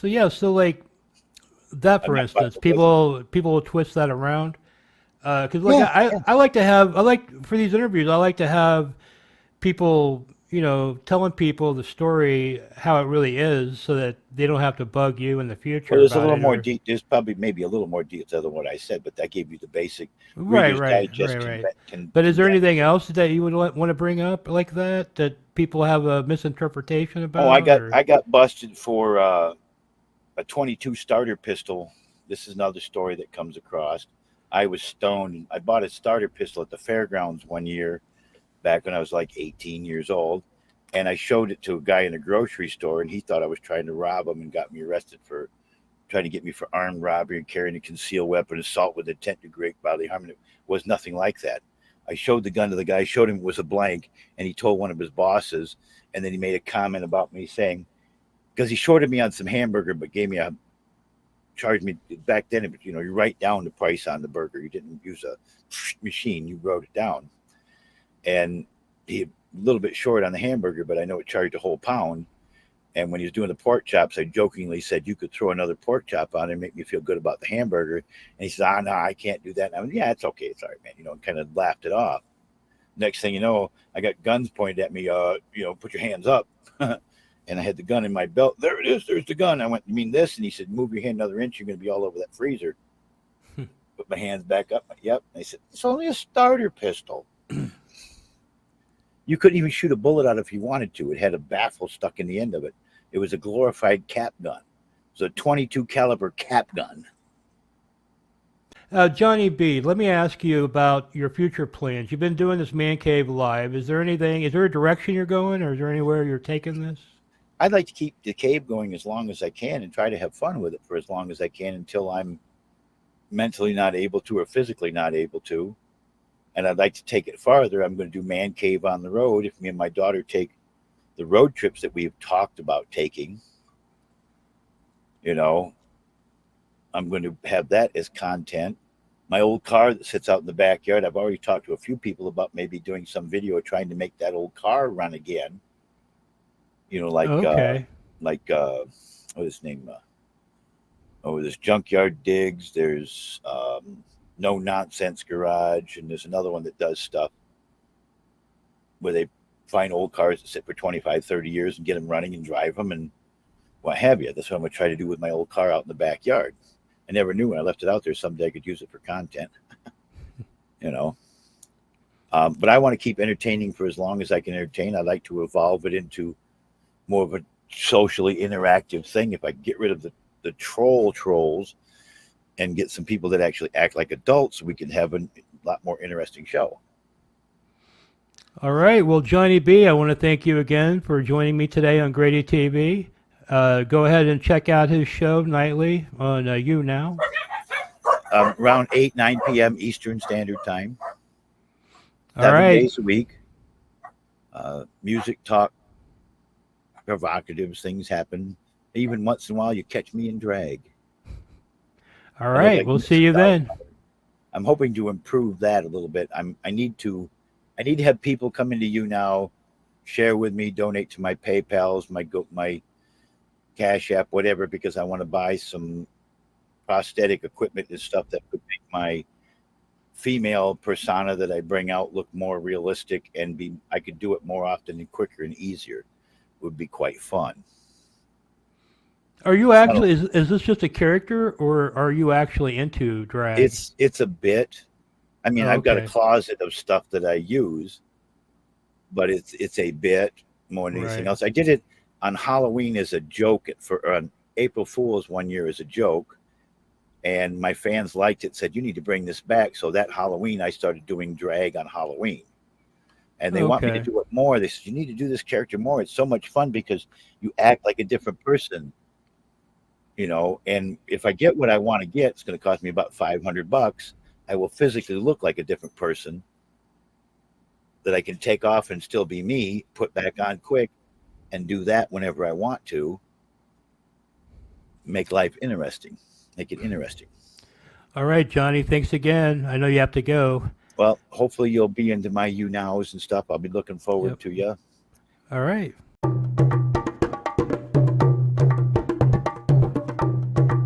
So yeah, so like that I'm for not instance, violent with them. people will twist that around. Because like Yeah, yeah. I like to have I like for these interviews I like to have people, telling people the story how it really is, so that they don't have to bug you in the Well, future there's a about little it. more Or deep. There's probably maybe a little more detail than what I said, but that gave you the basic right, Reader's right, right, Digest right. can But is there anything condensed. else that you would want to bring up like that people have a misinterpretation Oh, about? Or I got busted for a 22 starter pistol. This is another story that comes across. I was stoned. I bought a starter pistol at the fairgrounds one year back when I was like 18 years old, and I showed it to a guy in a grocery store, and he thought I was trying to rob him and got me arrested for trying to get me for armed robbery and carrying a concealed weapon, assault with intent to great bodily harm. And it was nothing like that. I showed the gun to the guy, showed him it was a blank, and he told one of his bosses, and then he made a comment about me saying, because he shorted me on some hamburger, but gave me a charged me back then. You write down the price on the burger. You didn't use a machine. You wrote it down, and he a little bit short on the hamburger, but I know it charged a whole pound. And when he was doing the pork chops, I jokingly said, "You could throw another pork chop on it and make me feel good about the hamburger." And he said, "Ah, no, I can't do that." And I went, "Yeah, it's okay. It's all right, man." And kind of laughed it off. Next thing you know, I got guns pointed at me. Put your hands up. And I had the gun in my belt. There it is. There's the gun. I went, "You mean this?" And he said, "Move your hand another inch. You're going to be all over that freezer." Put my hands back up. Yep. And they said, "It's only a starter pistol. You couldn't even shoot a bullet out if you wanted to. It had a baffle stuck in the end of it. It was a glorified cap gun. It was a 22 caliber cap gun." Johnny B, let me ask you about your future plans. You've been doing this Man Cave Live. Is there anything? Is there a direction you're going, or is there anywhere you're taking this? I'd like to keep the cave going as long as I can and try to have fun with it for as long as I can until I'm mentally not able to or physically not able to. And I'd like to take it farther. I'm going to do Man Cave on the road. If me and my daughter take the road trips that we've talked about taking, you know, I'm going to have that as content. My old car that sits out in the backyard, I've already talked to a few people about maybe doing some video trying to make that old car run again. You know, Okay. like what is his name? There's Junkyard Digs. There's No Nonsense Garage, and there's another one that does stuff where they find old cars that sit for 25, 30 years and get them running and drive them and what have you. That's what I'm going to try to do with my old car out in the backyard. I never knew when I left it out there someday I could use it for content, you know. But I want to keep entertaining for as long as I can entertain. I'd like to evolve it into more of a socially interactive thing. If I get rid of the trolls and get some people that actually act like adults, we can have a lot more interesting show. All right. Well, Johnny B, I want to thank you again for joining me today on Grady TV. Go ahead and check out his show nightly on Younow. Around 8, 9 p.m. Eastern Standard Time, All 7 right. days a week. Music, talk, provocative things happen. Even once in a while, you catch me in drag. All I look right. like We'll see Mrs. you then. Doubtfire. I'm hoping to improve that a little bit. I need to have people come into you now, share with me, donate to my PayPal's, my Cash App, whatever, because I want to buy some prosthetic equipment and stuff that would make my female persona that I bring out look more realistic and be I could do it more often and quicker and easier. It would be quite fun. Are you I don't, actually, is this just a character, or are you actually into drag? it's a bit. I mean, Oh, I've got a okay. closet of stuff that I use, but it's a bit more than anything Right. else. I did it on Halloween as a joke for on April Fool's one year as a joke, and my fans liked it. Said you need to bring this back. So that Halloween, I started doing drag on Halloween, and they want me to Okay. do it more. They said you need to do this character more. It's so much fun because you act like a different person, you know. And if I get what I want to get, it's going to cost me about $500. I will physically look like a different person that I can take off and still be me, put back on quick, and do that whenever I want to. Make life interesting. Make it interesting. All right, Johnny. Thanks again. I know you have to go. Well, hopefully you'll be into my you nows and stuff. I'll be looking forward Yep. to you. All right.